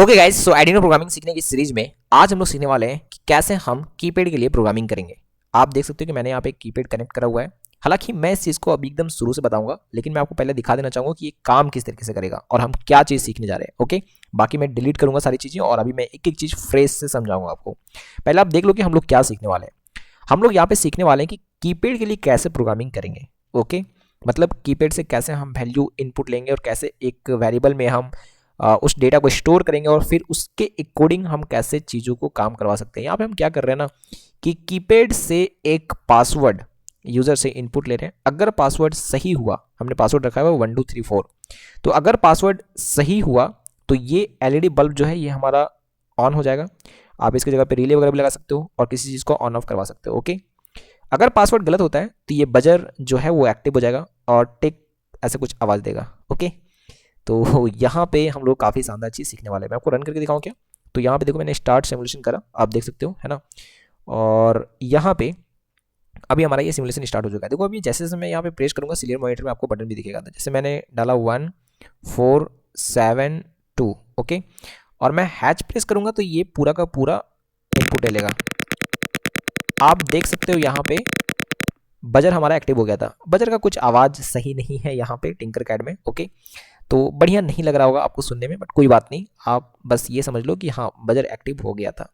Okay guys, सो Arduino programming सीखने की series में आज हम लोग सीखने वाले हैं कि कैसे हम कीपैड के लिए प्रोग्रामिंग करेंगे। आप देख सकते हो कि मैंने यहाँ पे एक कीपैड कनेक्ट करा हुआ है। हालांकि मैं इस चीज़ को अभी एकदम शुरू से बताऊंगा, लेकिन मैं आपको पहले दिखा देना चाहूंगा कि ये काम किस तरीके से करेगा और हम क्या चीज़ सीखने जा रहे हैं। ओके, बाकी मैं डिलीट करूंगा सारी चीज़ें और अभी मैं एक एक चीज़ फ्रेश से समझाऊंगा आपको। पहले आप देख लो कि हम लोग क्या सीखने वाले हैं। हम लोग यहाँ पे सीखने वाले हैं कि कीपैड के लिए कैसे प्रोग्रामिंग करेंगे। ओके, मतलब कीपैड से कैसे हम वैल्यू इनपुट लेंगे और कैसे एक वेरिएबल में हम उस डेटा को स्टोर करेंगे और फिर उसके अकॉर्डिंग हम कैसे चीज़ों को काम करवा सकते हैं। यहाँ पे हम क्या कर रहे हैं ना कि कीपैड से एक पासवर्ड यूज़र से इनपुट ले रहे हैं। अगर पासवर्ड सही हुआ, हमने पासवर्ड रखा है वो 1234, तो अगर पासवर्ड सही हुआ तो ये एलईडी बल्ब जो है ये हमारा ऑन हो जाएगा। आप इसकी जगह पे रिले वगैरह भी लगा सकते हो और किसी चीज़ को ऑन ऑफ करवा सकते हो। ओके, अगर पासवर्ड गलत होता है तो ये बजर जो है वो एक्टिव हो जाएगा और टिक ऐसे कुछ आवाज़ देगा। ओके, तो यहाँ पे हम लोग काफ़ी शानदार चीज़ सीखने वाले हैं। मैं आपको रन करके दिखाऊँ क्या? तो यहाँ पे देखो मैंने स्टार्ट सिमुलेशन करा, आप देख सकते हो, है ना। और यहाँ पे अभी हमारा ये सिमुलेशन स्टार्ट हो चुका है। देखो अभी जैसे जैसे मैं यहाँ पे प्रेस करूँगा सीरियल मॉनिटर में आपको बटन भी दिखेगा। जैसे मैंने डाला 1 4 7 2। ओके, और मैं हैच प्रेस करूँगा तो ये पूरा का पूरा इनपुट ले लेगा। आप देख सकते हो यहाँ पे बजर हमारा एक्टिव हो गया था। बजर का कुछ आवाज़ सही नहीं है यहाँ पे टिंकरकैड में। ओके, तो बढ़िया नहीं लग रहा होगा आपको सुनने में, बट कोई बात नहीं, आप बस ये समझ लो कि हाँ बजर एक्टिव हो गया था।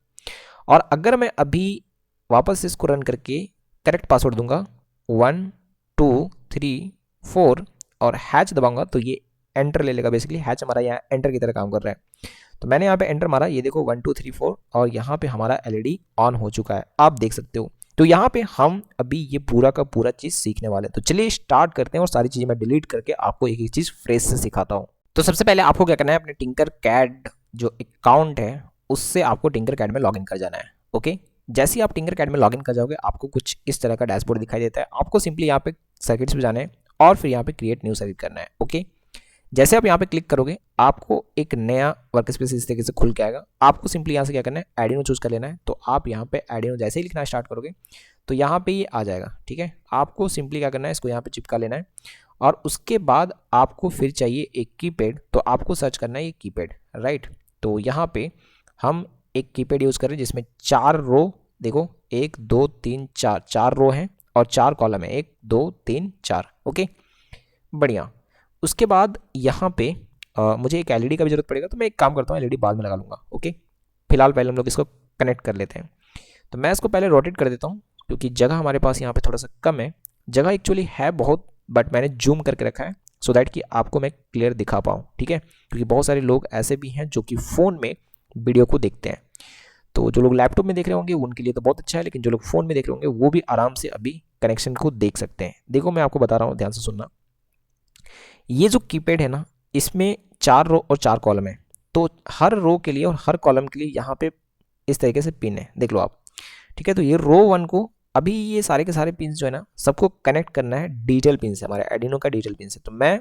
और अगर मैं अभी वापस इसको रन करके करेक्ट पासवर्ड दूंगा 1 2 3 4 और हैच दबाऊंगा तो ये एंटर ले लेगा। बेसिकली हैच हमारा यहाँ एंटर की तरह काम कर रहा है। तो मैंने यहाँ पे एंटर मारा, ये देखो 1 2 3 4 और यहाँ पे हमारा एलईडी ऑन हो चुका है, आप देख सकते हो। तो यहाँ पे हम अभी ये पूरा का पूरा चीज़ सीखने वाले हैं। तो चलिए स्टार्ट करते हैं और सारी चीज़ें मैं डिलीट करके आपको एक एक चीज़ फ्रेश से सिखाता हूँ। तो सबसे पहले आपको क्या करना है, अपने टिंकरकैड जो अकाउंट है उससे आपको टिंकरकैड में लॉगिन कर जाना है। ओके, जैसे ही आप टिंकरकैड में लॉगिन कर जाओगे आपको कुछ इस तरह का डैशबोर्ड दिखाई देता है। आपको सिंपली यहाँ पे सर्किट्स पे जाना है और फिर यहाँ पे क्रिएट न्यू सर्किट करना है। ओके, जैसे आप यहाँ पे क्लिक करोगे आपको एक नया वर्क स्पेस इस तरीके से खुल के आएगा। आपको सिंपली यहाँ से क्या करना है, एडिनो चूज कर लेना है। तो आप यहाँ पे एडिनो जैसे ही लिखना स्टार्ट करोगे तो यहाँ पे ये आ जाएगा। ठीक है, आपको सिंपली क्या करना है, इसको यहाँ पे चिपका लेना है और उसके बाद आपको फिर चाहिए एक कीपैड। तो आपको सर्च करना है ये कीपैड, राइट। तो यहाँ पे हम एक कीपैड यूज़ कर रहे हैं जिसमें 4 रो, देखो 1 2 3 4, 4 रो हैं और 4 कॉलम है, 1 2 3 4। ओके, बढ़िया। उसके बाद यहाँ पे मुझे एक एलईडी का भी जरूरत पड़ेगा, तो मैं एक काम करता हूँ एलईडी बाद में लगा लूँगा। ओके, फिलहाल पहले हम लोग इसको कनेक्ट कर लेते हैं। तो मैं इसको पहले रोटेट कर देता हूँ क्योंकि जगह हमारे पास यहाँ पे थोड़ा सा कम है। जगह एक्चुअली है बहुत, बट मैंने जूम करके रखा है सो दैट कि आपको मैं क्लियर दिखा पाऊँ। ठीक है, क्योंकि बहुत सारे लोग ऐसे भी हैं जो कि फ़ोन में वीडियो को देखते हैं। तो जो लोग लैपटॉप में देख रहे होंगे उनके लिए तो बहुत अच्छा है, लेकिन जो लोग फ़ोन में देख रहे होंगे वो भी आराम से अभी कनेक्शन को देख सकते हैं। देखो मैं आपको बता रहा हूँ, ध्यान से सुनना। ये जो कीपैड है ना, इसमें 4 रो और 4 कॉलम है। तो हर रो के लिए और हर कॉलम के लिए यहाँ पे इस तरीके से पिन है, देख लो आप। ठीक है, तो ये रो 1 को अभी ये सारे के सारे पिन जो है ना सबको कनेक्ट करना है डिजिटल पिन से, हमारे एडिनो का डिजिटल पिन से। तो मैं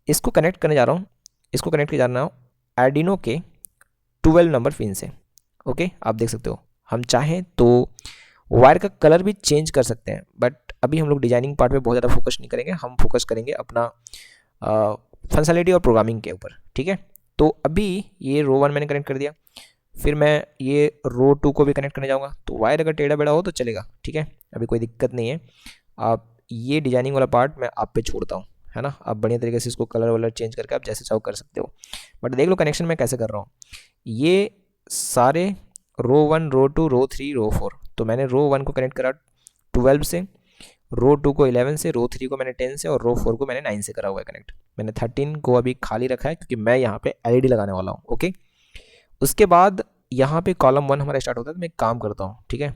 इसको कनेक्ट करने जा रहा हूँ, इसको कनेक्ट कर जा रहा हूँ एडिनो के 12 नंबर पिन से। ओके, आप देख सकते हो। हम चाहें तो वायर का कलर भी चेंज कर सकते हैं, बट अभी हम लोग डिजाइनिंग पार्ट पे बहुत ज़्यादा फोकस नहीं करेंगे, हम फोकस करेंगे अपना फंक्शनलिटी और प्रोग्रामिंग के ऊपर। ठीक है, तो अभी ये रो 1 मैंने कनेक्ट कर दिया, फिर मैं ये रो 2 को भी कनेक्ट करने जाऊँगा। तो वायर अगर टेढ़ा बेड़ा हो तो चलेगा, ठीक है, अभी कोई दिक्कत नहीं है। आप ये डिजाइनिंग वाला पार्ट मैं आप पे छोड़ता हूँ, है ना। आप बढ़िया तरीके से इसको कलर वलर चेंज करके आप जैसे चाहो कर सकते हो। बट देख लो कनेक्शन मैं कैसे कर रहा हूँ। ये सारे रो 1 रो 2 रो 3 रो 4, तो मैंने रो 1 को कनेक्ट करा 12 से, रो 2 को 11 से, रो 3 को मैंने 10 से और रो 4 को मैंने 9 से करा हुआ है कनेक्ट। मैंने 13 को अभी खाली रखा है क्योंकि मैं यहाँ पे एलईडी लगाने वाला हूँ। ओके, उसके बाद यहाँ पे कॉलम 1 हमारा स्टार्ट होता है। तो मैं एक काम करता हूँ, ठीक है,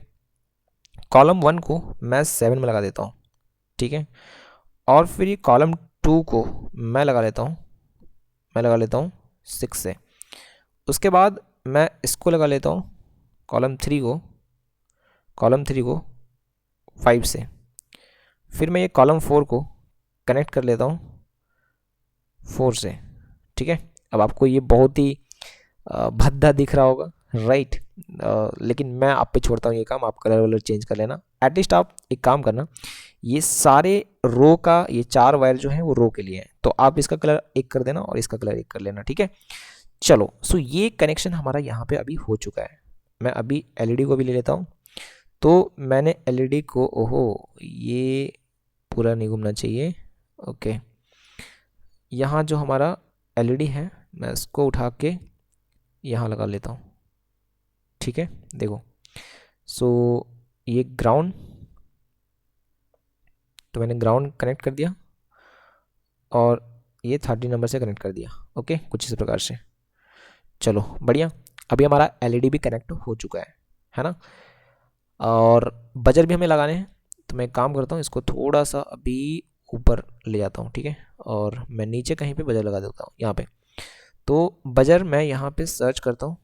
कॉलम 1 को मैं 7 में लगा देता हूँ। ठीक है, और फिर ये कॉलम 2 को मैं लगा लेता हूँ 6 से। उसके बाद मैं इसको लगा लेता हूँ कॉलम 3 को 5 से। फिर मैं ये कॉलम 4 को कनेक्ट कर लेता हूँ 4 से। ठीक है, अब आपको ये बहुत ही भद्दा दिख रहा होगा, राइट, लेकिन मैं आप पे छोड़ता हूँ ये काम, आप कलर वलर चेंज कर लेना। एटलीस्ट आप एक काम करना, ये सारे रो का ये 4 वायर जो है वो रो के लिए है, तो आप इसका कलर एक कर देना और इसका कलर एक कर लेना। ठीक है, चलो सो ये कनेक्शन हमारा यहाँ पे अभी हो चुका है। मैं अभी एलईडी को भी ले लेता हूँ। तो मैंने एलईडी को, ओहो ये पूरा नहीं घूमना चाहिए, ओके। यहाँ जो हमारा एलईडी है मैं इसको उठा के यहाँ लगा लेता हूँ, ठीक है। देखो सो ये ग्राउंड, तो मैंने ग्राउंड कनेक्ट कर दिया और ये 30 नंबर से कनेक्ट कर दिया, ओके, कुछ इस प्रकार से। चलो बढ़िया, अभी हमारा एलईडी भी कनेक्ट हो चुका है ना। और बजर भी हमें लगाने हैं, तो मैं एक काम करता हूँ, इसको थोड़ा सा अभी ऊपर ले जाता हूँ, ठीक है। और मैं नीचे कहीं पे बजर लगा देता हूँ यहाँ पे। तो बजर मैं यहाँ पे सर्च करता हूँ,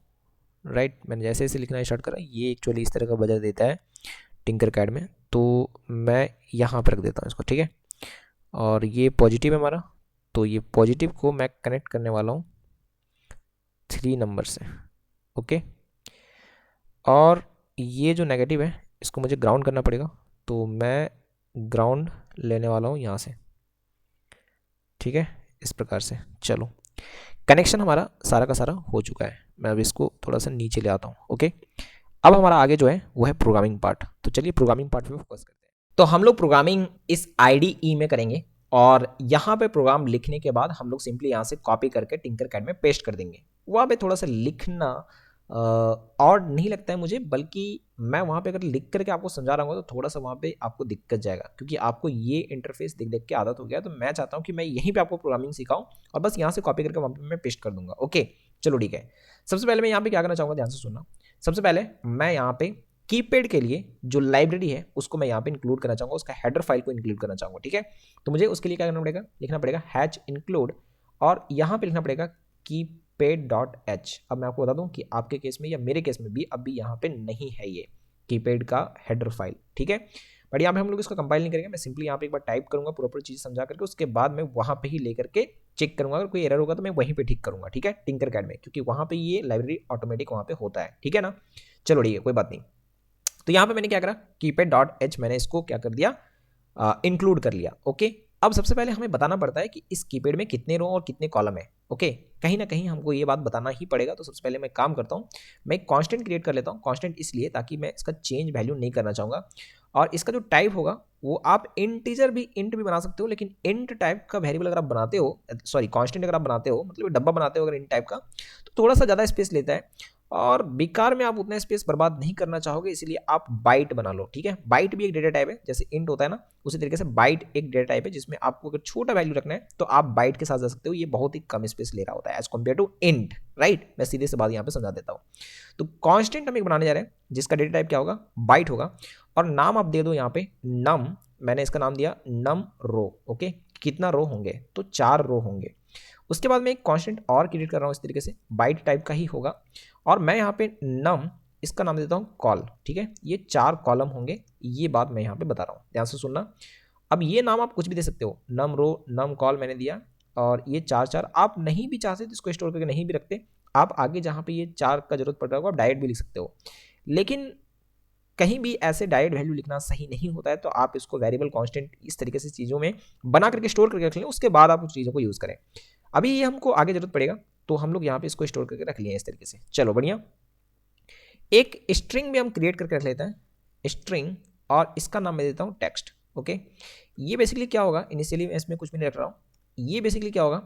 राइट। मैंने जैसे जैसे लिखना स्टार्ट करा, ये एक्चुअली इस तरह का बजर देता है टिंकरकैड में, तो मैं यहाँ पर रख देता हूँ इसको, ठीक है। और ये पॉजिटिव है हमारा, तो ये पॉजिटिव को मैं कनेक्ट करने वाला हूँ 3 नंबर से, ओके। और ये जो नेगेटिव है इसको मुझे ग्राउंड करना पड़ेगा, तो मैं ग्राउंड लेने वाला हूँ यहाँ से, ठीक है, इस प्रकार से। चलो कनेक्शन हमारा सारा का सारा हो चुका है। मैं अब इसको थोड़ा सा नीचे ले आता हूँ, ओके। अब हमारा आगे जो है वो है प्रोग्रामिंग पार्ट, तो चलिए प्रोग्रामिंग पार्ट पे फोकस करते हैं। तो हम लोग प्रोग्रामिंग इस IDE में करेंगे, और यहाँ पे प्रोग्राम लिखने के बाद हम लोग सिंपली यहाँ से कॉपी करके टिंकरकैड में पेस्ट कर देंगे। वहाँ पे थोड़ा सा लिखना और नहीं लगता है मुझे, बल्कि मैं वहाँ पे अगर लिख करके आपको समझा रहा हूँ तो थोड़ा सा वहाँ पे आपको दिक्कत जाएगा, क्योंकि आपको ये इंटरफेस देख देख के आदत हो गया। तो मैं चाहता हूँ कि मैं यहीं पे आपको प्रोग्रामिंग सिखाऊं और बस यहाँ से कॉपी करके वहाँ पे मैं पेस्ट कर दूंगा, ओके। चलो ठीक है। सबसे पहले मैं यहाँ पे क्या करना चाहूँगा, ध्यान से सुनना। सबसे पहले मैं यहाँ पे कीपैड के लिए जो लाइब्रेरी है उसको मैं यहाँ पे इंक्लूड करना चाहूँगा, उसका हेडर फाइल को इंक्लूड करना चाहूँगा, ठीक है। तो मुझे उसके लिए क्या करना पड़ेगा, लिखना पड़ेगा हैच इंक्लूड, और यहाँ पे लिखना पड़ेगा कीपैड.h। अब मैं आपको बता दूं कि आपके केस में या मेरे केस में भी अभी यहाँ पे नहीं है ये कीपैड का हेडर फाइल, ठीक है। बट यहाँ पे हम लोग इसको कंपाइल नहीं करेंगे, मैं सिंपली यहाँ पे एक बार टाइप करूंगा प्रॉपर चीज़ समझा करके, उसके बाद मैं वहाँ पे ही लेकर के चेक करूंगा। अगर कोई एरर होगा तो मैं वहीं पे ठीक करूंगा, ठीक है, टिंकरकैड में, क्योंकि वहाँ पे ये लाइब्रेरी ऑटोमेटिक वहाँ पे होता है, ठीक है ना। चलो ठीक है, कोई बात नहीं। तो यहाँ पे मैंने क्या करा, कीपैड.h मैंने इसको क्या कर दिया, इंक्लूड कर लिया, ओके। अब सबसे पहले हमें बताना पड़ता है कि इस कीपैड में कितने रो और कितने कॉलम है, ओके। कहीं ना कहीं हमको ये बात बताना ही पड़ेगा। तो सबसे पहले मैं काम करता हूँ, मैं एक कांस्टेंट क्रिएट कर लेता हूँ। कांस्टेंट इसलिए ताकि मैं इसका चेंज वैल्यू नहीं करना चाहूँगा, और इसका जो टाइप होगा वो आप इंटीजर भी, इंट भी बना सकते हो, लेकिन इंट टाइप का वेरिएबल अगर आप बनाते हो, सॉरी कांस्टेंट अगर आप बनाते हो, मतलब डब्बा बनाते हो अगर इंट टाइप का, तो थोड़ा सा ज़्यादा स्पेस लेता है, और बेकार में आप उतना स्पेस बर्बाद नहीं करना चाहोगे, इसलिए आप बाइट बना लो, ठीक है। बाइट भी एक डेटा टाइप है, जैसे इंट होता है ना, उसी तरीके से बाइट एक डेटा टाइप है, जिसमें आपको अगर छोटा वैल्यू रखना है तो आप बाइट के साथ जा सकते हो। ये बहुत ही कम स्पेस ले रहा होता है as compare to it, right. मैं सीधे से बात यहाँ पे समझा देता हूँ। तो कॉन्स्टेंट हम एक बनाने जा रहे हैं जिसका डेटा टाइप क्या होगा, बाइट होगा, और नाम आप दे दो यहाँ पे नम। मैंने इसका नाम दिया नम रो, ओके। कितना रो होंगे, तो 4 रो होंगे। उसके बाद मैं एक कांस्टेंट और क्रिएट कर रहा हूँ इस तरीके से, बाइट टाइप का ही होगा, और मैं यहाँ पे नम इसका नाम देता हूँ कॉल, ठीक है। ये 4 कॉलम होंगे, ये बात मैं यहाँ पे बता रहा हूँ, ध्यान से सुनना। अब ये नाम आप कुछ भी दे सकते हो, नम रो, नम कॉल मैंने दिया, और ये 4 आप नहीं भी चाहते तो इसको स्टोर करके नहीं भी रखते, आप आगे जहाँ पे ये 4 का जरूरत पड़ रहा होगा आप डायरेक्ट भी लिख सकते हो। लेकिन कहीं भी ऐसे डायरेक्ट वैल्यू लिखना सही नहीं होता है, तो आप इसको वेरिएबल कांस्टेंट इस तरीके से चीज़ों में बना करके स्टोर करके रख लें, उसके बाद आप उस चीज़ों को यूज़ करें। अभी ये हमको आगे जरूरत पड़ेगा, तो हम लोग यहाँ पे इसको स्टोर करके रख लिए इस तरीके से। चलो बढ़िया, एक स्ट्रिंग भी हम क्रिएट करके रख लेते हैं, स्ट्रिंग, और इसका नाम मैं देता हूँ टेक्स्ट, ओके। ये बेसिकली क्या होगा, इनिशियली मैं इसमें कुछ भी नहीं रख रहा हूँ, ये बेसिकली क्या होगा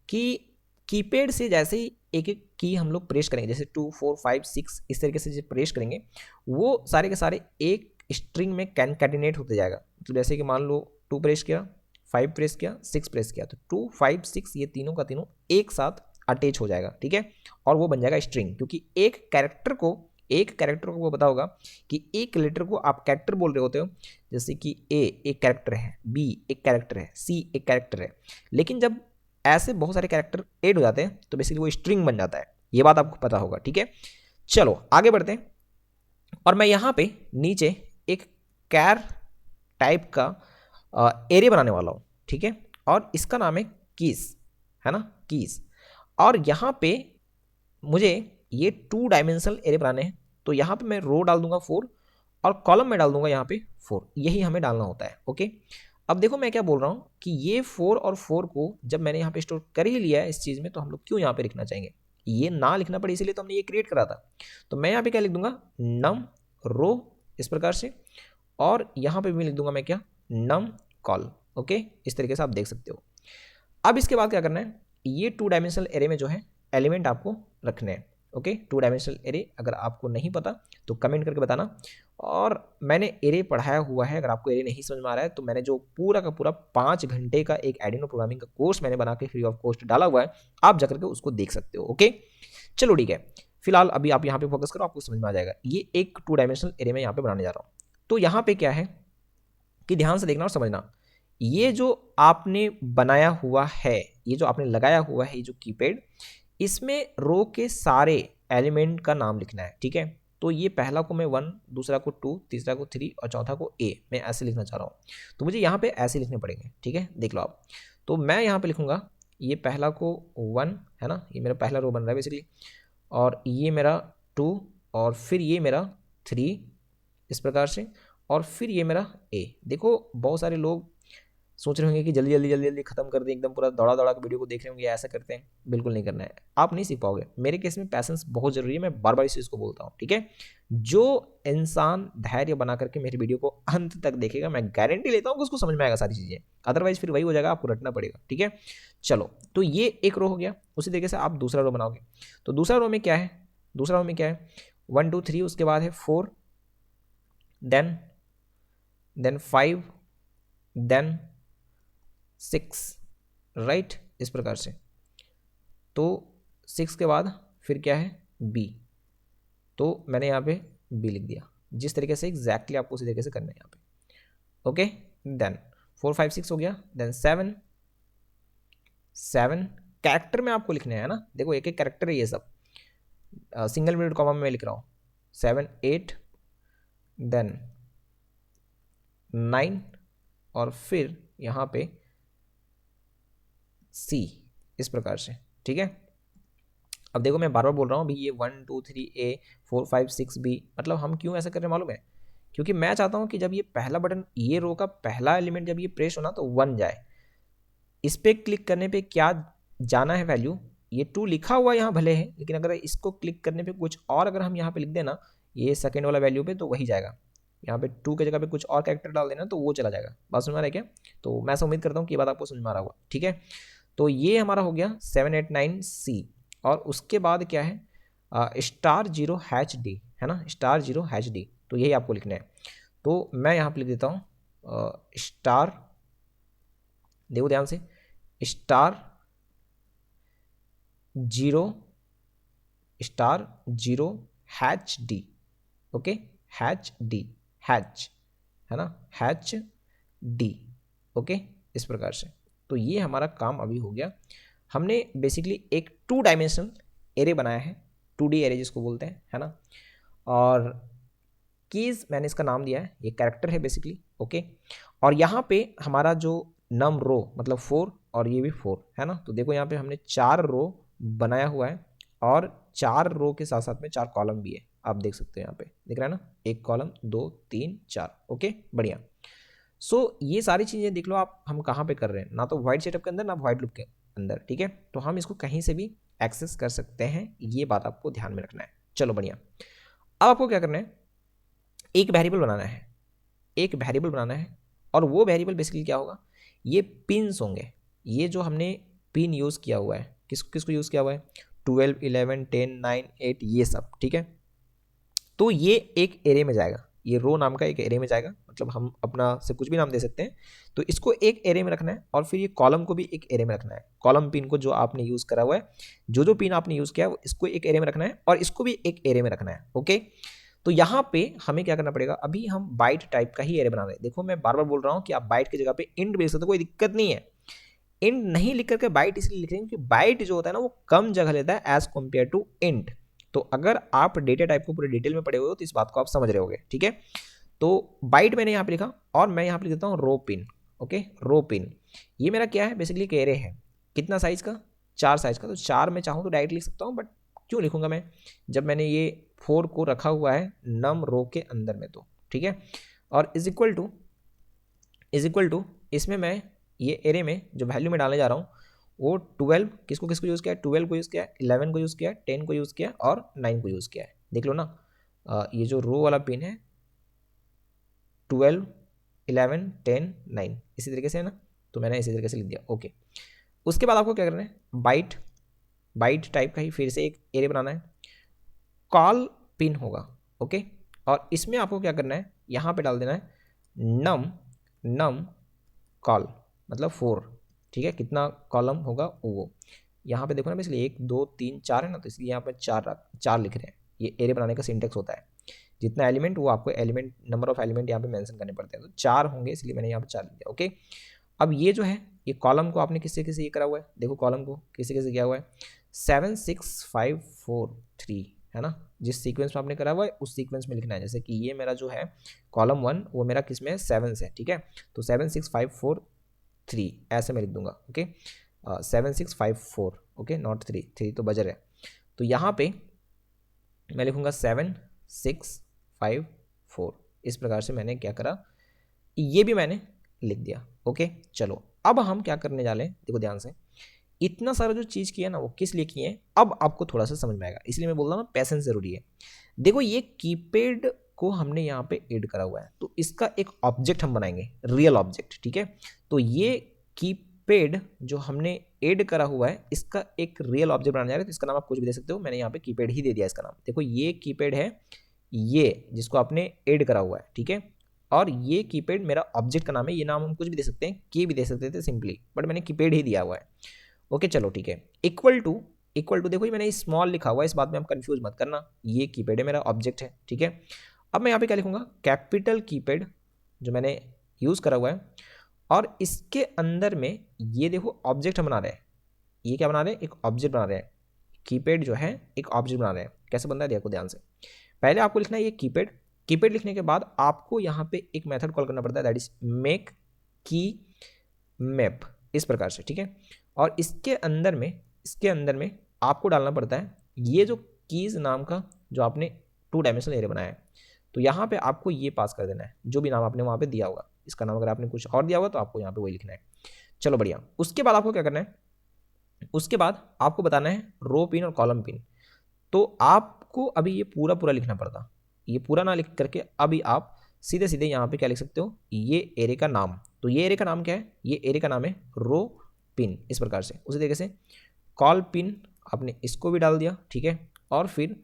कि कीपैड से जैसे ही एक एक की हम लोग प्रेस करेंगे, जैसे 2 4 5 6 इस तरीके से जब प्रेस करेंगे, वो सारे के सारे एक स्ट्रिंग में कैनकैटिनेट होते जाएगा। तो जैसे कि मान लो 2 प्रेस किया, 5 प्रेस किया, 6 प्रेस किया, तो 2 5 6 ये तीनों का तीनों एक साथ अटैच हो जाएगा, ठीक है, और वो बन जाएगा स्ट्रिंग। क्योंकि एक कैरेक्टर को वो पता होगा कि एक लेटर को आप कैरेक्टर बोल रहे होते हो, जैसे कि ए एक कैरेक्टर है, बी एक कैरेक्टर है, सी एक कैरेक्टर है, लेकिन जब ऐसे बहुत सारे कैरेक्टर ऐड हो जाते हैं तो बेसिकली वो स्ट्रिंग बन जाता है। ये बात आपको पता होगा, ठीक है। चलो आगे बढ़ते हैं, और मैं यहाँ पे नीचे एक कैर टाइप का एरे बनाने वाला हूँ, ठीक है, और इसका नाम है कीज, है ना, कीज। और यहाँ पे मुझे ये 2 डायमेंशनल एरे बनाने हैं, तो यहाँ पे मैं रो डाल दूंगा 4, और कॉलम में डाल दूंगा यहाँ पे 4, यही हमें डालना होता है, ओके। अब देखो मैं क्या बोल रहा हूँ कि ये 4 और 4 को जब मैंने यहाँ पे स्टोर कर ही लिया है इस चीज़ में, तो हम लोग क्यों यहाँ पे लिखना चाहेंगे। ये ना लिखना पड़े इसीलिए तो हमने ये क्रिएट करा था। तो मैं यहाँ पे क्या लिख दूंगा, नम रो इस प्रकार से, और यहाँ पे भी लिख दूंगा मैं क्या, नम कॉल। ओके, इस तरीके से आप देख सकते हो। अब इसके बाद क्या करना है, ये 2 डायमेंशनल एरे में जो है एलिमेंट आपको रखने हैं। ओके, 2 डायमेंशनल एरे अगर आपको नहीं पता तो कमेंट करके बताना। और मैंने एरे पढ़ाया हुआ है, अगर आपको एरे नहीं समझ में आ रहा है तो मैंने जो पूरा का पूरा 5 घंटे का एक आर्डिनो प्रोग्रामिंग का कोर्स मैंने बना के फ्री ऑफ कॉस्ट डाला हुआ है, आप जाकर के उसको देख सकते हो। ओके, चलो ठीक है, फिलहाल अभी आप यहाँ पे फोकस करो, आपको समझ में आ जाएगा। ये एक 2 डायमेंशनल एरे में यहाँ पे बनाने जा रहा हूँ। तो यहाँ पे क्या है कि ध्यान से देखना और समझना, ये जो आपने बनाया हुआ है, ये जो आपने लगाया हुआ है, ये जो कीपैड, इसमें रो के सारे एलिमेंट का नाम लिखना है। ठीक है, तो ये पहला को मैं 1, दूसरा को 2, तीसरा को 3 और चौथा को ए, मैं ऐसे लिखना चाह रहा हूँ। तो मुझे यहाँ पे ऐसे लिखने पड़ेंगे। ठीक है, देख लो आप। तो मैं यहाँ पे लिखूँगा, ये पहला को 1 है ना, ये मेरा पहला रो बन रहा है बेसिकली, और ये मेरा 2, और फिर ये मेरा 3 इस प्रकार से, और फिर ये मेरा ए। देखो बहुत सारे लोग सोच रहे होंगे कि जल्दी जल्दी जल्दी जल्दी खत्म कर दें, एकदम पूरा दौड़ा दौड़ा के वीडियो को देख रहे होंगे, ऐसा करते हैं, बिल्कुल नहीं करना है, आप नहीं सीख पाओगे। मेरे केस में पैसेंस बहुत जरूरी है, मैं बार बार इस चीज़ को बोलता हूँ। ठीक है, जो इंसान धैर्य बना करके मेरी वीडियो को अंत तक देखेगा, मैं गारंटी लेता हूँ कि उसको समझ में आएगा सारी चीज़ें, अदरवाइज फिर वही हो जाएगा, आपको रटना पड़ेगा। ठीक है, चलो, तो ये एक रो हो गया। उसी तरीके से आप दूसरा रो बनाओगे। तो दूसरा रो में क्या है, दूसरा रो में क्या है, 1 2 3, उसके बाद है 4, देन 5, देन 6, राइट, इस प्रकार से। तो 6 के बाद फिर क्या है, बी। तो मैंने यहाँ पे बी लिख दिया, जिस तरीके से एग्जैक्टली आपको उसी तरीके से करना है यहाँ पे। ओके, देन 4 5 6 हो गया, देन 7 कैरेक्टर में आपको लिखने हैं ना, देखो एक एक कैरेक्टर है ये सब, सिंगल मिनट कॉमा में मैं लिख रहा हूँ। 7 8, देन 9, और फिर यहाँ पे सी, इस प्रकार से। ठीक है, अब देखो मैं बार बार बोल रहा हूँ अभी, ये 1 2 3 ए, 4 5 6 बी, मतलब हम क्यों ऐसा कर रहे हैं मालूम है, क्योंकि मैं चाहता हूँ कि जब ये पहला बटन, ये रो का पहला एलिमेंट जब ये प्रेस होना तो 1 जाए। इस पर क्लिक करने पे क्या जाना है वैल्यू, ये 2 लिखा हुआ यहाँ भले है, लेकिन अगर इसको क्लिक करने पे कुछ और अगर हम यहाँ पे लिख देना ये सेकेंड वाला वैल्यू पे, तो वही जाएगा। यहाँ पे 2 की जगह पे कुछ और कैरेक्टर डाल देना तो वो चला जाएगा। बात समझ में आ रहा है क्या? तो मैं ऐसा उम्मीद करता हूँ कि ये बात आपको समझ में आ रहा होगा। ठीक है, तो ये हमारा हो गया 7 8 9 सी, और उसके बाद क्या है, *0#D है ना, *0#D, तो यही आपको लिखना है। तो मैं यहाँ पे लिख देता हूँ स्टार, देखो ध्यान से, *0#D, ओके, हैच है ना, #D, ओके, इस प्रकार से। तो ये हमारा काम अभी हो गया। हमने बेसिकली एक 2 डायमेंशनल एरे बनाया है, 2D एरे जिसको बोलते हैं, है ना। और कीज मैंने इसका नाम दिया है, ये कैरेक्टर है बेसिकली, ओके। और यहाँ पे हमारा जो नम रो मतलब 4, और ये भी 4 है ना। तो देखो यहाँ पे हमने 4 रो बनाया हुआ है, और 4 रो के साथ साथ में 4 कॉलम भी है, आप देख सकते हैं यहाँ पे दिख रहा है ना, 1 कॉलम 2 3 4, ओके, बढ़िया। सो ये सारी चीज़ें देख लो आप, हम कहाँ पे कर रहे हैं, ना तो वाइड सेटअप के अंदर ना वाइड लूप के अंदर। ठीक है, तो हम इसको कहीं से भी एक्सेस कर सकते हैं, ये बात आपको ध्यान में रखना है। चलो बढ़िया, अब आपको क्या करना है, एक वेरिएबल बनाना है, एक वेरिएबल बनाना है। और वो वेरिएबल बेसिकली क्या होगा, ये पिन्स होंगे, ये जो हमने पिन यूज़ किया हुआ है, किसको यूज़ किया हुआ है, 12 11 10 9 8, ये सब। ठीक है, तो ये एक एरे में जाएगा, ये रो नाम का एक एरे में जाएगा, मतलब हम अपना से कुछ भी नाम दे सकते हैं। तो इसको एक एरे में रखना है, और फिर ये कॉलम को भी एक एरे में रखना है, कॉलम पिन को जो आपने यूज़ करा हुआ है, जो पिन आपने यूज़ किया है इसको एक एरे में रखना है, और इसको भी एक एरे में रखना है। ओके, तो यहाँ पे हमें क्या करना पड़ेगा, अभी हम बाइट टाइप का ही एरे बना रहे हैं। देखो मैं बार बार बोल रहा हूँ कि आप बाइट की जगह पे इंट भी लिख सकते हो, कोई दिक्कत नहीं है। इंट नहीं लिख करके बाइट इसलिए लिख रहे हैं क्योंकि बाइट जो होता है ना वो कम जगह लेता है एज कम्पेयर टू इंट। तो अगर आप डेटा टाइप को पूरे डिटेल में पढ़े हुए हो तो इस बात को आप समझ रहे होगे। ठीक है, तो बाइट मैंने यहाँ पे लिखा, और मैं यहाँ पे लिख देता हूँ रो पिन। ओके, रो पिन ये मेरा क्या है, बेसिकली एक एरे है, कितना साइज का, 4 साइज का। तो 4 में चाहूँ तो डायरेक्ट लिख सकता हूँ, बट क्यों लिखूंगा मैं, जब मैंने ये 4 को रखा हुआ है नम रो के अंदर में। तो ठीक है, और इज इक्वल टू इसमें मैं ये एरे में जो वैल्यू में डालने जा रहा हूँ वो 12 किसको किसको यूज़ किया है, 12 को यूज़ किया है, 11 को यूज़ किया है, 10 को यूज़ किया है और 9 को यूज़ किया है। देख लो ना, ये जो रो वाला पिन है 12, 11, 10, 9 इसी तरीके से है ना, तो मैंने इसी तरीके से लिख दिया। ओके, उसके बाद आपको क्या करना है, बाइट बाइट टाइप का ही फिर से एक एरे बनाना है, कॉल पिन होगा। ओके, और इसमें आपको क्या करना है, यहाँ पे डाल देना है नम नम कॉल मतलब 4, ठीक है, कितना कॉलम होगा वो यहाँ पे देखो ना, इसलिए 1 2 3 4 है ना, तो इसलिए यहाँ पे 4 लिख रहे हैं। ये एरे बनाने का सिंटेक्स होता है, जितना एलिमेंट वो आपको एलिमेंट नंबर ऑफ एलिमेंट यहाँ पे मेंशन करने पड़ते हैं, तो 4 होंगे इसलिए मैंने यहाँ पे 4 लिख दिया। ओके, अब ये जो है ये कॉलम को आपने किससे किससे ये करा हुआ है, देखो कॉलम को किससे किससे किया हुआ है 7 6 5 4 3 है ना, जिस सीक्वेंस में आपने करा हुआ है उस सीक्वेंस में लिखना है। जैसे कि ये मेरा जो है कॉलम 1 वो मेरा किस में है 7 से, ठीक है, तो 7 6 5 4 3 ऐसे मैं लिख दूंगा। ओके, 7 6 5 4, ओके, नॉट 3 तो बजर है, तो यहाँ पे मैं लिखूंगा 7 6 5 4, इस प्रकार से मैंने क्या करा, ये भी मैंने लिख दिया। ओके, चलो अब हम क्या करने जा रहे हैं, देखो ध्यान से, इतना सारा जो चीज़ किया ना वो किस लिए किए हैं अब आपको थोड़ा सा समझ में आएगा, इसलिए मैं बोल रहा हूँ ना पैसेंस जरूरी है। देखो ये कीपैड को हमने यहाँ पे ऐड करा हुआ है, तो इसका एक ऑब्जेक्ट हम बनाएंगे, रियल ऑब्जेक्ट, ठीक है, तो ये कीपैड जो हमने ऐड करा हुआ है इसका एक रियल ऑब्जेक्ट बनाने जा रहे हैं, तो इसका नाम आप कुछ भी दे सकते हो, मैंने यहाँ पे कीपैड ही दे दिया इसका नाम। देखो ये कीपैड है, ये जिसको आपने ऐड करा हुआ है, ठीक है, और ये कीपैड मेरा ऑब्जेक्ट का नाम है, ये नाम हम कुछ भी दे सकते हैं, की भी दे सकते थे सिंपली, बट मैंने कीपैड ही दिया हुआ है। ओके, चलो ठीक है, इक्वल टू देखो ये मैंने स्मॉल लिखा हुआ है, इस बात में आप कंफ्यूज मत करना, ये कीपैड है मेरा ऑब्जेक्ट है, ठीक है। अब मैं यहाँ पे क्या लिखूंगा, कैपिटल कीपैड जो मैंने यूज़ करा हुआ है, और इसके अंदर में ये देखो ऑब्जेक्ट हम बना रहे हैं, ये क्या बना रहे हैं, एक ऑब्जेक्ट बना रहे हैं, कीपैड जो है एक ऑब्जेक्ट बना रहे हैं। कैसे बनता है देखो ध्यान से, पहले आपको लिखना है ये कीपैड लिखने के बाद आपको यहाँ पे एक मेथड कॉल करना पड़ता है, दैट इज मेक की मैप, इस प्रकार से, ठीक है, और इसके अंदर में आपको डालना पड़ता है ये जो कीज नाम का जो आपने 2 डायमेंशनल एरे बनाया है, तो यहाँ पे आपको ये पास कर देना है जो भी नाम आपने वहाँ पे दिया होगा, इसका नाम अगर आपने कुछ और दिया होगा तो आपको यहाँ पे वही लिखना है। चलो बढ़िया, उसके बाद आपको क्या करना है, उसके बाद आपको बताना है रो पिन और कॉलम पिन, तो आपको अभी ये पूरा लिखना पड़ता, ये पूरा ना लिख करके अभी आप सीधे सीधे यहाँ पे क्या लिख सकते हो, ये एरे का नाम, तो ये एरे का नाम क्या है, ये एरे का नाम है रो पिन, इस प्रकार से। उसी तरीके से कॉल पिन आपने इसको भी डाल दिया, ठीक है, और फिर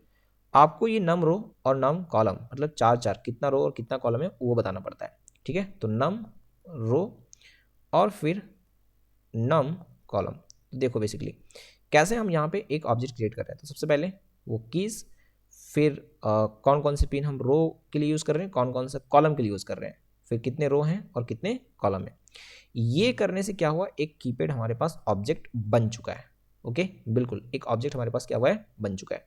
आपको ये नम रो और नम कॉलम मतलब 4 कितना रो और कितना कॉलम है वो बताना पड़ता है, ठीक है, तो नम रो और फिर नम कॉलम। तो देखो बेसिकली कैसे हम यहाँ पे एक ऑब्जेक्ट क्रिएट कर रहे हैं, तो सबसे पहले वो कीज, फिर कौन कौन से पिन हम रो के लिए यूज़ कर रहे हैं, कौन कौन सा कॉलम के लिए यूज़ कर रहे हैं, फिर कितने रो हैं और कितने कॉलम हैं। ये करने से क्या हुआ, एक कीपैड हमारे पास ऑब्जेक्ट बन चुका है। ओके, बिल्कुल एक ऑब्जेक्ट हमारे पास क्या हुआ है, बन चुका है।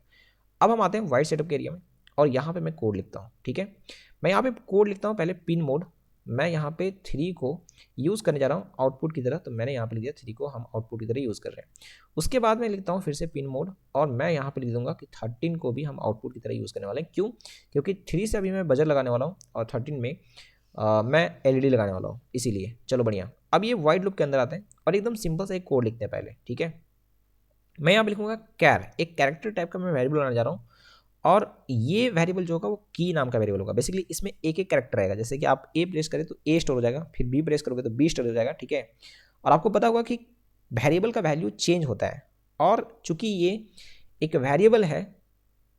अब हम आते हैं वाइड सेटअप के एरिया में, और यहाँ पे मैं कोड लिखता हूँ, ठीक है, मैं यहाँ पे कोड लिखता हूँ पहले पिन मोड, मैं यहाँ पे 3 को यूज़ करने जा रहा हूँ आउटपुट की तरह, तो मैंने यहाँ पे लिख दिया 3 को हम आउटपुट की तरह यूज़ कर रहे हैं। उसके बाद मैं लिखता हूँ फिर से पिन मोड, और मैं यहाँ पे लिख दूंगा कि 13 को भी हम आउटपुट की तरह यूज़ करने वाले हैं। क्यों, क्योंकि 3 से अभी मैं बजर लगाने वाला हूँ और 13 में मैं एलईडी लगाने वाला हूँ, इसीलिए। चलो बढ़िया, अब ये वाइड लूप के अंदर आते हैं और एकदम सिंपल सा एक कोड लिखते हैं पहले, ठीक है। मैं यहाँ पे लिखूंगा कैर, एक कैरेक्टर टाइप का मैं वेरिएबल बनाने जा रहा हूँ, और ये वेरिएबल जो होगा वो की नाम का वेरिएबल होगा। बेसिकली इसमें एक एक कैरेक्टर आएगा, जैसे कि आप ए प्रेस करें तो ए स्टोर हो जाएगा, फिर बी प्रेस करोगे तो बी स्टोर हो जाएगा, ठीक है। और आपको पता होगा कि वेरिएबल का वैल्यू चेंज होता है, और चूंकि ये एक वेरिएबल है,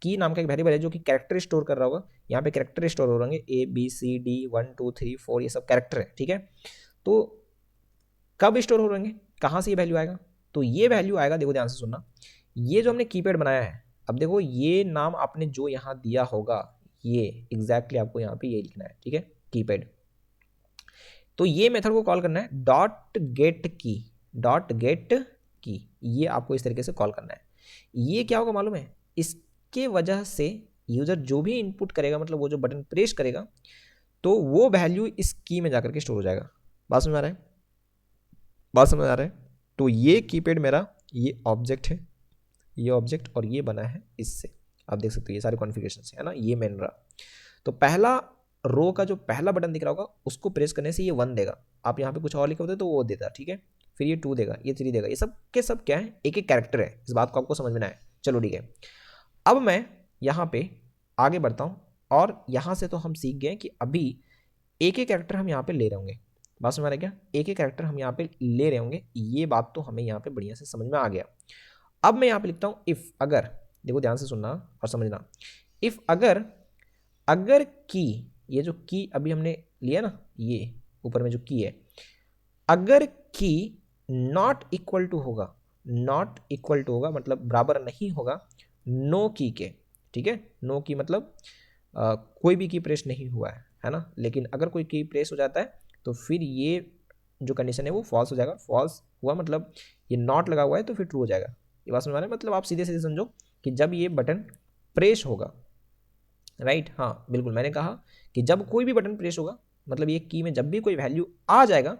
की नाम का एक वेरिएबल है जो कि कैरेक्टर स्टोर कर रहा होगा, यहाँ पे कैरेक्टर स्टोर हो रहेंगे ए बी सी डी 1 2 3 4 ये सब कैरेक्टर है, ठीक है। तो कब स्टोर हो रहेंगे, कहाँ से ये वैल्यू आएगा, तो ये वैल्यू आएगा, देखो ध्यान से सुनना, ये जो हमने कीपैड बनाया है, अब देखो ये नाम आपने जो यहाँ दिया होगा ये एग्जैक्टली आपको यहाँ पे ये लिखना है, ठीक है, कीपैड। तो ये मेथड को कॉल करना है डॉट गेट की, ये आपको इस तरीके से कॉल करना है। ये क्या होगा मालूम है, इसके वजह से यूजर जो भी इनपुट करेगा, मतलब वो जो बटन प्रेस करेगा, तो वो वैल्यू इस की में जाकर के स्टोर हो जाएगा। बात समझ आ रहा है, बात समझ आ रहा है। तो ये कीपैड मेरा ये ऑब्जेक्ट है, ये ऑब्जेक्ट, और ये बना है इससे, आप देख सकते हो ये सारे कॉन्फ़िगरेशन है ना, ये मेन रहा। तो पहला रो का जो पहला बटन दिख रहा होगा उसको प्रेस करने से ये 1 देगा, आप यहाँ पे कुछ और लिखे होते तो वो देता, ठीक है। फिर ये 2 देगा, ये 3 देगा। ये सब के सब क्या है, एक एक कैरेक्टर है। इस बात को आपको समझ में ना आए, चलो ठीक है। अब मैं यहाँ पे आगे बढ़ता हूँ और यहाँ से तो हम सीख गए कि अभी एक एक कैरेक्टर हम यहाँ पे ले रहे होंगे। बात समझ में आ क्या, एक एक कैरेक्टर हम यहाँ पे ले रहे होंगे, ये बात तो हमें यहाँ पे बढ़िया से समझ में आ गया। अब मैं यहाँ पे लिखता हूँ इफ अगर, देखो ध्यान से सुनना और समझना। इफ अगर, अगर की, ये जो की अभी हमने लिया ना, ये ऊपर में जो की है, अगर की नॉट इक्वल टू होगा, नॉट इक्वल टू होगा मतलब बराबर नहीं होगा नो की के, ठीक है। नो की मतलब कोई भी की प्रेस नहीं हुआ है ना। लेकिन अगर कोई की प्रेस हो जाता है तो फिर ये जो कंडीशन है वो फॉल्स हो जाएगा। फॉल्स हुआ मतलब ये नॉट लगा हुआ है तो फिर ट्रू हो जाएगा। ये बात समझ में आ रहा है, मतलब आप सीधे सीधे समझो कि जब ये बटन प्रेस होगा, राइट, हाँ बिल्कुल, मैंने कहा कि जब कोई भी बटन प्रेस होगा मतलब ये की में जब भी कोई वैल्यू आ जाएगा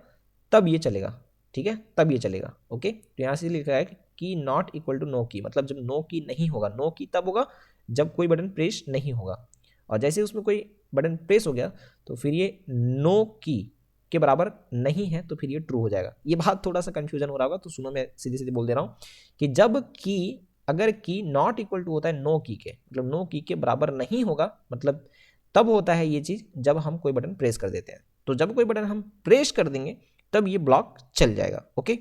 तब ये चलेगा, ठीक है, तब ये चलेगा। ओके, तो यहाँ से लिखा है कि नॉट इक्वल टू नो की, मतलब जब नो की नहीं होगा, नो की तब होगा जब कोई बटन प्रेस नहीं होगा। और जैसे उसमें कोई बटन प्रेस हो गया तो फिर ये नो की के बराबर नहीं है तो फिर ये ट्रू हो जाएगा। ये बात थोड़ा सा कंफ्यूजन हो रहा होगा, तो सुनो मैं सीधे सीधे बोल दे रहा हूँ कि जब की, अगर की नॉट इक्वल टू होता है नो की के, मतलब नो की के बराबर नहीं होगा, मतलब तब होता है ये चीज़ जब हम कोई बटन प्रेस कर देते हैं। तो जब कोई बटन हम प्रेस कर देंगे तब ये ब्लॉक चल जाएगा। ओके,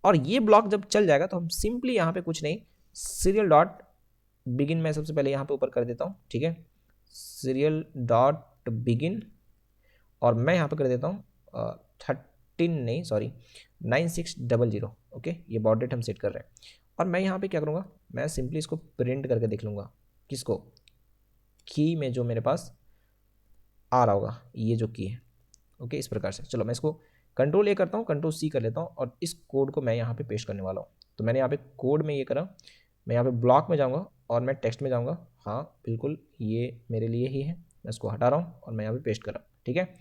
और ये ब्लॉक जब चल जाएगा तो हम सिंपली यहाँ पे कुछ नहीं, सीरियल डॉट बिगिन मैं सबसे पहले यहाँ पे ऊपर कर देता हूँ, ठीक है, सीरियल डॉट बिगिन, और मैं यहाँ पे कर देता हूँ 13 नहीं सॉरी 9600। ओके, ये बॉर्ड डेट हम सेट कर रहे हैं। और मैं यहाँ पे क्या करूँगा, मैं सिंपली इसको प्रिंट करके देख लूँगा, किसको, की में जो मेरे पास आ रहा होगा ये जो की है। ओके, इस प्रकार से। चलो मैं इसको कंट्रोल ए करता हूँ, कंट्रोल सी कर लेता हूँ और इस कोड को मैं यहाँ पे पेस्ट करने वाला हूँ। तो मैंने यहाँ पे कोड में ये करा, मैं यहाँ पे ब्लॉक में जाऊँगा और मैं टेक्स्ट में जाऊँगा। हाँ बिल्कुल, ये मेरे लिए ही है, मैं इसको हटा रहा हूँ और मैं यहाँ पे पेस्ट कर रहा हूँ, ठीक है।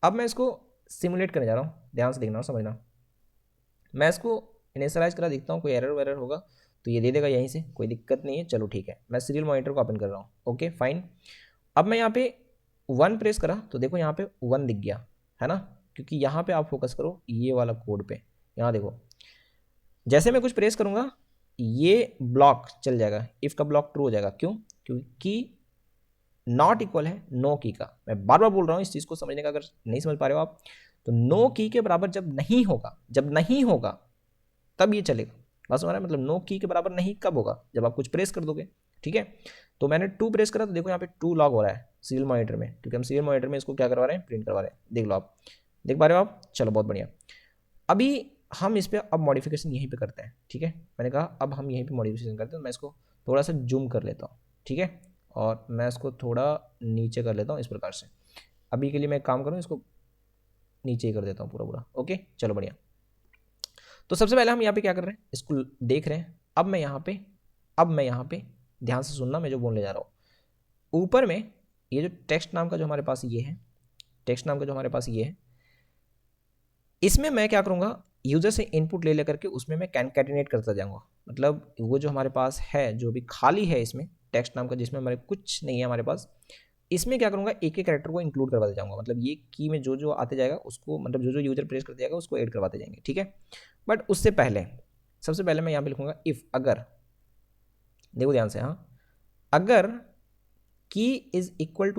अब मैं इसको सिमुलेट करने जा रहा हूँ, ध्यान से देखना और समझना। मैं इसको इनिशियलाइज करा देखता हूँ, कोई एरर वेरर होगा तो ये दे देगा यहीं से, कोई दिक्कत नहीं है। चलो ठीक है, मैं सीरियल मॉनिटर को ओपन कर रहा हूँ। ओके फाइन, अब मैं यहाँ पे 1 प्रेस करा तो देखो यहाँ पे 1 दिख गया है ना, क्योंकि यहाँ पे आप फोकस करो ये वाला कोड पे। यहाँ देखो जैसे मैं कुछ प्रेस करूँगा ये ब्लॉक चल जाएगा, इफ़ का ब्लॉक ट्रू हो जाएगा। क्यों, क्योंकि नॉट इक्वल है नो की का। मैं बार बार बोल रहा हूँ इस चीज़ को समझने का, अगर नहीं समझ पा रहे हो आप तो नो की के बराबर जब नहीं होगा, जब नहीं होगा तब ये चलेगा। बस हमारा मतलब नो की के बराबर नहीं कब होगा, जब आप कुछ प्रेस कर दोगे, ठीक है। तो मैंने 2 प्रेस करा तो देखो यहाँ पे 2 लॉग हो रहा है सीरियल मॉनिटर में, क्योंकि हम सीरियल मॉनिटर में इसको क्या करवा रहे हैं, प्रिंट करवा रहे हैं। देख लो आप, देख पा रहे हो आप, चलो बहुत बढ़िया। अभी हम इस पर अब मॉडिफिकेशन यहीं पे करते हैं, ठीक है। मैंने कहा अब हम यहीं पे मॉडिफिकेशन करते हैं, तो मैं इसको थोड़ा सा जूम कर लेता हूँ, ठीक है, और मैं इसको थोड़ा नीचे कर लेता हूँ इस प्रकार से। अभी के लिए मैं काम करूँ, इसको नीचे ही कर देता हूँ पूरा पूरा। ओके चलो बढ़िया। तो सबसे पहले हम यहाँ पे क्या कर रहे हैं, इसको देख रहे हैं। अब मैं यहाँ पे ध्यान से सुनना, मैं जो बोलने जा रहा हूँ। ऊपर में ये जो टेक्स्ट नाम का जो हमारे पास ये है, टेक्स्ट नाम का जो हमारे पास ये है, इसमें मैं क्या करूँगा, यूजर से इनपुट ले लेकर के उसमें मैं कैनकैटिनेट करता जाऊँगा। मतलब वो जो हमारे पास है, जो भी खाली है इसमें टेक्स्ट नाम का, जिसमें हमारे कुछ नहीं है हमारे पास, इसमें क्या करूँगा, एक एक कैरेक्टर को इंक्लूड करवाते जाऊँगा। मतलब ये की में जो जो आते जाएगा उसको, मतलब जो जो यूजर प्रेस करते जाएगा उसको ऐड करवाते जाएंगे, ठीक है। बट उससे पहले सबसे पहले मैं यहाँ पे लिखूँगा इफ़ अगर, देखो ध्यान से, हाँ, अगर की इज इक्वल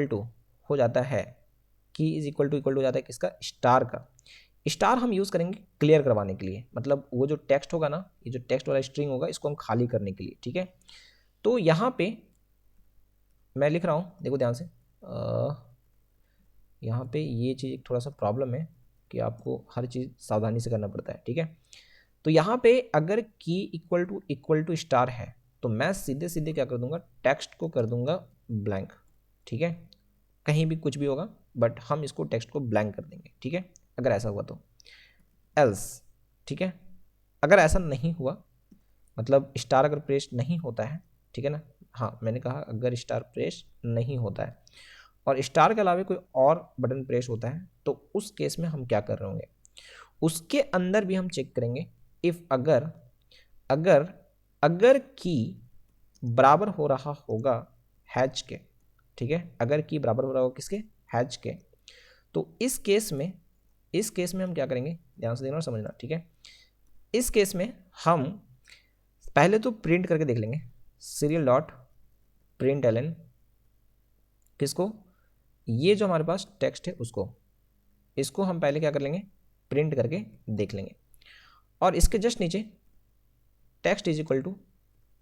टू हो जाता है, की इज इक्वल टू हो जाता है किसका, स्टार का। स्टार हम यूज़ करेंगे क्लियर करवाने के लिए, मतलब वो जो टेक्स्ट होगा ना, ये जो टेक्स्ट वाला स्ट्रिंग होगा इसको हम खाली करने के लिए, ठीक है। तो यहाँ पे मैं लिख रहा हूँ, देखो ध्यान से, यहाँ पे ये चीज़ थोड़ा सा प्रॉब्लम है कि आपको हर चीज़ सावधानी से करना पड़ता है, ठीक है। तो यहाँ पे अगर की इक्वल टू स्टार है तो मैं सीधे सीधे क्या कर दूंगा, टेक्स्ट को कर दूंगा ब्लैंक, ठीक है। कहीं भी कुछ भी होगा बट हम इसको टेक्स्ट को ब्लैंक कर देंगे, ठीक है, अगर ऐसा हुआ तो। एल्स, ठीक है, अगर ऐसा नहीं हुआ, मतलब स्टार अगर प्रेस नहीं होता है, ठीक है ना, हाँ मैंने कहा अगर स्टार प्रेस नहीं होता है और स्टार के अलावा कोई और बटन प्रेस होता है तो उस केस में हम क्या कर रहे होंगे, उसके अंदर भी हम चेक करेंगे इफ अगर अगर अगर की बराबर हो रहा होगा हैच के, ठीक है, अगर की बराबर हो रहा होगा किसके, हैच के, तो इस केस में इस केस में हम क्या करेंगे, ध्यान से देखना और समझना, ठीक है। इस केस में हम पहले तो प्रिंट करके देख लेंगे, सीरियल डॉट प्रिंट एलन, किसको, ये जो हमारे पास टेक्स्ट है उसको, इसको हम पहले क्या कर लेंगे, प्रिंट करके देख लेंगे। और इसके जस्ट नीचे टेक्स्ट इज इक्वल टू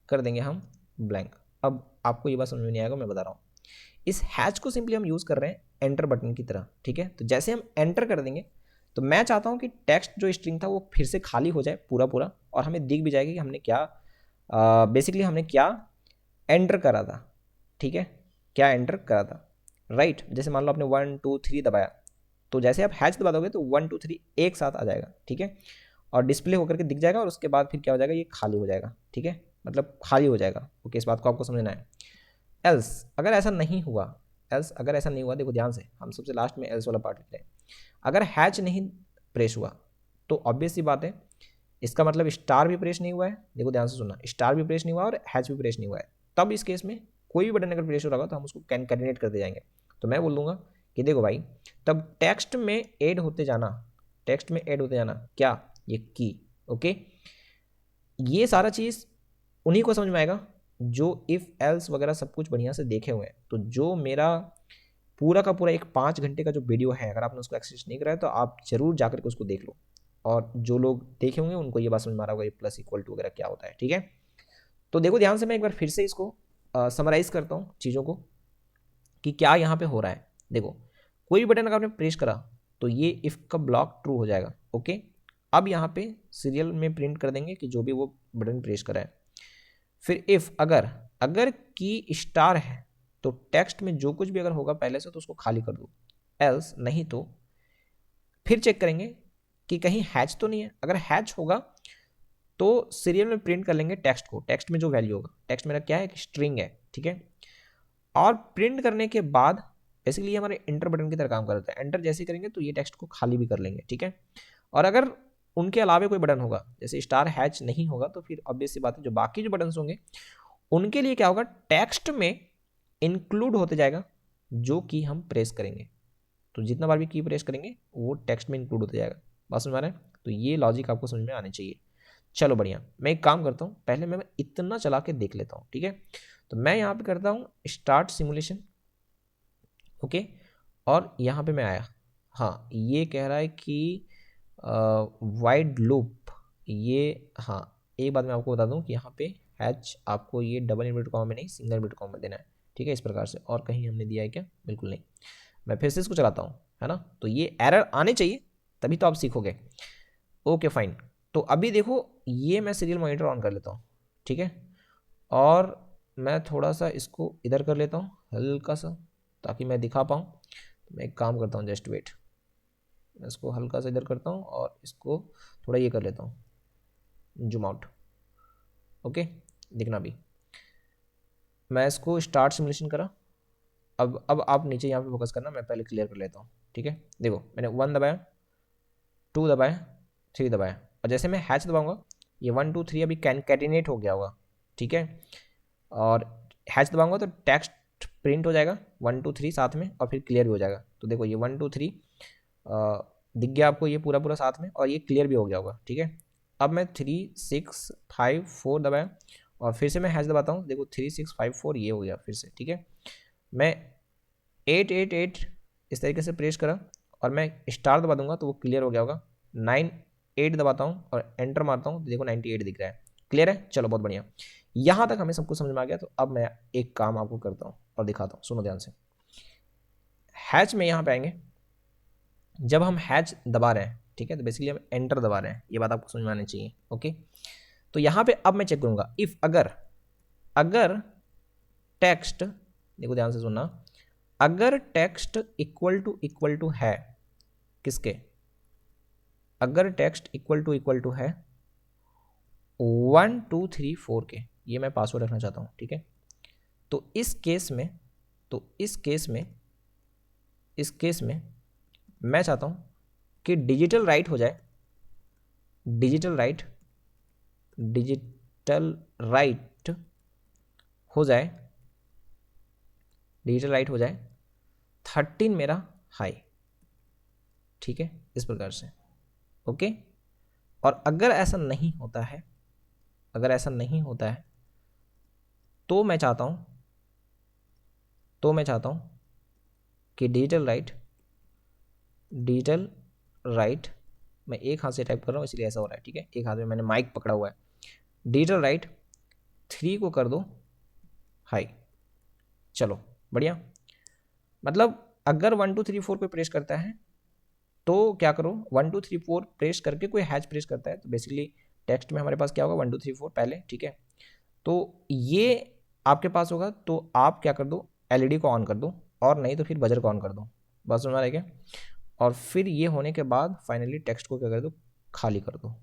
कर देंगे हम ब्लैंक। अब आपको ये बात समझ में नहीं आएगा, मैं बता रहा हूँ। इस हैच को सिंपली हम यूज़ कर रहे हैं एंटर बटन की तरह, ठीक है। तो जैसे हम एंटर कर देंगे तो मैं चाहता हूँ कि टेक्स्ट जो स्ट्रिंग था वो फिर से खाली हो जाए पूरा पूरा, और हमें दिख भी जाएगी कि हमने क्या बेसिकली हमने क्या एंटर करा था, ठीक है, क्या एंटर करा था, राइट। जैसे मान लो आपने 1 2 3 दबाया, तो जैसे आप हैच दबा दोगे तो 1 2 3 एक साथ आ जाएगा, ठीक है, और डिस्प्ले होकर के दिख जाएगा, और उसके बाद फिर क्या हो जाएगा, ये खाली हो जाएगा, ठीक है, मतलब खाली हो जाएगा। ओके, इस बात को आपको समझना है। एल्स अगर ऐसा नहीं हुआ, एल्स अगर ऐसा नहीं हुआ, देखो ध्यान से, हम सबसे लास्ट में एल्स वाला पार्ट लिखते हैं। अगर हैच नहीं प्रेस हुआ तो ऑब्वियस सी बात है, इसका मतलब स्टार भी प्रेस नहीं हुआ है। देखो ध्यान से सुनना, स्टार भी प्रेस नहीं हुआ और हैच भी प्रेस नहीं हुआ है। तब इस केस में कोई भी बटन अगर प्रेस हो रहा होगा तो हम उसको कैनकैटिनेट करते जाएंगे। तो मैं बोल दूंगा कि देखो भाई, तब टेक्स्ट में ऐड होते जाना, टेक्स्ट में ऐड होते जाना क्या, ये की। ओके, ये सारा चीज़ उन्हीं को समझ में आएगा जो इफ़ एल्स वगैरह सब कुछ बढ़िया से देखे हुए हैं। तो जो मेरा पूरा का पूरा एक 5 घंटे का जो वीडियो है, अगर आपने उसको एक्सेस नहीं करा है तो आप जरूर जाकर के उसको देख लो, और जो लोग देखे होंगे उनको ये बात समझ में आ रहा होगा ये प्लस इक्वल टू वगैरह क्या होता है, ठीक है। तो देखो ध्यान से, मैं एक बार फिर से इसको समराइज करता हूँ चीज़ों को कि क्या यहाँ पे हो रहा है। देखो, कोई भी बटन अगर आपने प्रेस करा तो ये इफ़ का ब्लॉक ट्रू हो जाएगा। ओके, अब यहाँ पे सीरियल में प्रिंट कर देंगे कि जो भी वो बटन प्रेस करा है। फिर इफ़ अगर अगर की स्टार है तो टेक्स्ट में जो कुछ भी अगर होगा पहले से तो उसको खाली कर दो, एल्स नहीं तो फिर चेक करेंगे कि कहीं हैच तो नहीं है। अगर हैच होगा तो सीरियल में प्रिंट कर लेंगे टेक्स्ट को, टेक्स्ट में जो वैल्यू होगा, टेक्स्ट मेरा क्या है, एक स्ट्रिंग है, ठीक है। और प्रिंट करने के बाद बेसिकली हमारे एंटर बटन की तरह काम करता है। एंटर जैसे करेंगे तो ये टेक्स्ट को खाली भी कर लेंगे, ठीक है। और अगर उनके अलावा कोई बटन होगा, जैसे स्टार हैच नहीं होगा, तो फिर ऑब्वियस सी बात है जो बाकी जो बटन होंगे उनके लिए क्या होगा, टेक्स्ट में इंक्लूड होते जाएगा जो कि हम प्रेस करेंगे। तो जितना बार भी की प्रेस करेंगे वो टेक्स्ट में इंक्लूड होता जाएगा। बात समझ में आ रहा है? तो ये लॉजिक आपको समझ में आनी चाहिए। चलो बढ़िया, मैं एक काम करता हूँ, पहले मैं इतना चला के देख लेता हूँ, ठीक है। तो मैं यहाँ पे करता हूँ स्टार्ट सिमुलेशन, ओके, और यहाँ पे मैं आया, हाँ ये कह रहा है कि वाइड लूप, ये हाँ, एक बात मैं आपको बता दूँ कि यहाँ पे हैच आपको ये डबल इनवर्टेड कॉमा में नहीं, सिंगल इनवर्टेड कॉमा में देना है, ठीक है, इस प्रकार से। और कहीं हमने दिया है क्या? बिल्कुल नहीं। मैं फिर से इसको चलाता हूँ, है ना, तो ये एरर आने चाहिए, तभी तो आप सीखोगे। ओके फाइन, तो अभी देखो ये मैं सीरियल मॉनिटर ऑन कर लेता हूँ, ठीक है, और मैं थोड़ा सा इसको इधर कर लेता हूँ हल्का सा, ताकि मैं दिखा पाऊँ। तो मैं एक काम करता हूँ, जस्ट वेट, मैं इसको हल्का सा इधर करता हूँ और इसको थोड़ा ये कर लेता हूँ, जूम आउट। ओके, दिखना भी, मैं इसको स्टार्ट सिमुलेशन करा। अब आप नीचे यहाँ पे फोकस करना, मैं पहले क्लियर कर लेता हूँ, ठीक है। देखो मैंने 1 दबाया, 2 दबाया, 3 दबाया, और जैसे मैं हैच दबाऊंगा ये 1 2 3 अभी कैनकैटिनेट हो गया होगा, ठीक है। और हैच दबाऊंगा तो टेक्स्ट प्रिंट हो जाएगा 1 2 3 साथ में, और फिर क्लियर भी हो जाएगा। तो देखो ये 1 2 3 दिख गया आपको ये पूरा पूरा साथ में, और ये क्लियर भी हो गया होगा, ठीक है। अब मैं 3 6 5 4 दबाया, और फिर से मैं हैच दबाता हूँ, देखो 3 6 5 4 ये हो गया फिर से, ठीक है। मैं 8 8 8 इस तरीके से प्रेस करा, और मैं स्टार दबा दूंगा तो वो क्लियर हो गया होगा। 9 8 दबाता हूँ और एंटर मारता हूँ तो देखो 98 दिख रहा है। क्लियर है? चलो बहुत बढ़िया, यहाँ तक हमें सब कुछ समझ में आ गया। तो अब मैं एक काम आपको करता हूँ और दिखाता हूँ, सुनो ध्यान से। हैच में यहाँ पे आएंगे, जब हम हैच दबा रहे हैं, ठीक है, तो बेसिकली हम एंटर दबा रहे हैं, ये बात आपको समझ में आनी चाहिए। ओके, तो यहाँ पे अब मैं चेक करूँगा इफ़ अगर अगर टेक्स्ट, देखो ध्यान से सुनना, अगर टेक्स्ट इक्वल टू है किसके, अगर टेक्स्ट इक्वल टू है 1 2 3 4 के, ये मैं पासवर्ड रखना चाहता हूँ, ठीक है। तो इस केस में इस केस में मैं चाहता हूँ कि डिजिटल राइट हो जाए, डिजिटल राइट हो जाए, डिजिटल राइट हो जाए 13 मेरा हाई, ठीक है, इस प्रकार से। ओके, और अगर ऐसा नहीं होता है, अगर ऐसा नहीं होता है तो मैं चाहता हूं कि डिजिटल राइट, मैं एक हाथ से टाइप कर रहा हूँ इसलिए ऐसा हो रहा है, ठीक है, एक हाथ में मैंने माइक पकड़ा हुआ है। डिजिटल राइट 3 को कर दो हाई। चलो बढ़िया। मतलब अगर 1 2 3 4 कोई प्रेस करता है तो क्या करो, 1 2 3 4 प्रेस करके कोई हैच प्रेस करता है तो बेसिकली टेक्स्ट में हमारे पास क्या होगा 1 2 3 4 पहले, ठीक है। तो ये आपके पास होगा तो आप क्या कर दो, एलईडी को ऑन कर दो, और नहीं तो फिर बजर को ऑन कर दो। बस समझ में क्या। और फिर ये होने के बाद फाइनली टेक्स्ट को क्या कर दो, खाली कर दो।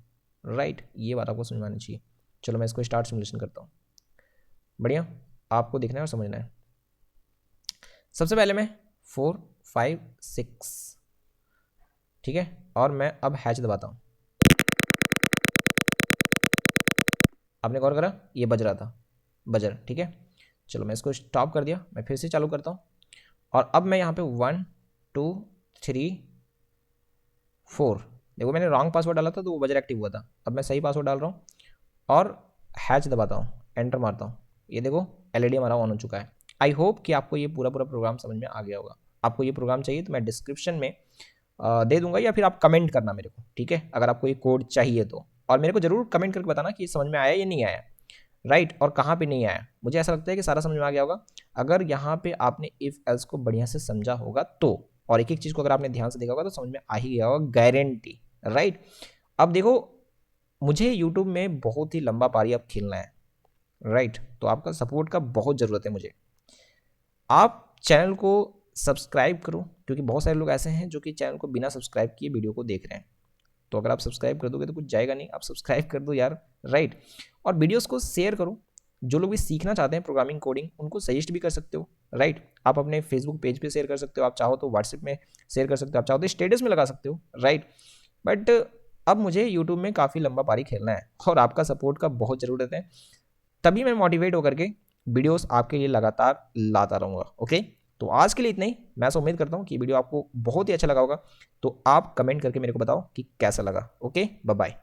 राइट, ये बात आपको समझ में आनी चाहिए। चलो मैं इसको स्टार्ट सिमुलेशन करता हूँ। बढ़िया, आपको देखना है और समझना है। सबसे पहले मैं 4 5 6, ठीक है, और मैं अब हैच दबाता हूँ। आपने गौर करा ये बज रहा था, बजर, ठीक है। चलो मैं इसको स्टॉप कर दिया, मैं फिर से चालू करता हूँ। और अब मैं यहाँ पे 1 2 3 4, देखो मैंने रॉन्ग पासवर्ड डाला था तो वो बजर एक्टिव हुआ था। अब मैं सही पासवर्ड डाल रहा हूँ और हैच दबाता हूँ, एंटर मारता हूँ। ये देखो एलईडी हमारा ऑन हो चुका है। आई होप कि आपको ये पूरा प्रोग्राम समझ में आ गया होगा। आपको ये प्रोग्राम चाहिए तो मैं डिस्क्रिप्शन में दे दूंगा, या फिर आप कमेंट करना मेरे को, ठीक है, अगर आपको ये कोड चाहिए तो। और मेरे को जरूर कमेंट करके बताना कि समझ में आया या नहीं आया, राइट, और कहाँ पे नहीं आया। मुझे ऐसा लगता है कि सारा समझ में आ गया होगा अगर यहाँ पे आपने इफ एल्स को बढ़िया से समझा होगा तो, और एक एक चीज़ को अगर आपने ध्यान से देखा होगा तो समझ में आ ही गया होगा, गारंटी। राइट, अब देखो मुझे यूट्यूब में बहुत ही लंबा पारी अब खेलना है, राइट, तो आपका सपोर्ट का बहुत ज़रूरत है मुझे। आप चैनल को सब्सक्राइब करो, क्योंकि बहुत सारे लोग ऐसे हैं जो कि चैनल को बिना सब्सक्राइब किए वीडियो को देख रहे हैं। तो अगर आप सब्सक्राइब कर दोगे तो कुछ जाएगा नहीं, आप सब्सक्राइब कर दो यार, राइट। और वीडियोस को शेयर करो, जो लोग भी सीखना चाहते हैं प्रोग्रामिंग कोडिंग उनको सजेस्ट भी कर सकते हो, राइट। आप अपने फेसबुक पेज पे शेयर कर सकते हो, आप चाहो तो व्हाट्सएप में शेयर कर सकते हो, आप चाहो तो स्टेटस में लगा सकते हो, राइट। बट अब मुझे यूट्यूब में काफ़ी लंबा पारी खेलना है और आपका सपोर्ट का बहुत ज़रूरत है, तभी मैं मोटिवेट होकर के वीडियोस आपके लिए लगातार लाता रहूँगा। ओके, तो आज के लिए इतना ही। मैं ऐसा उम्मीद करता हूँ कि वीडियो आपको बहुत ही अच्छा लगा होगा। तो आप कमेंट करके मेरे को बताओ कि कैसा लगा। Okay, bye bye.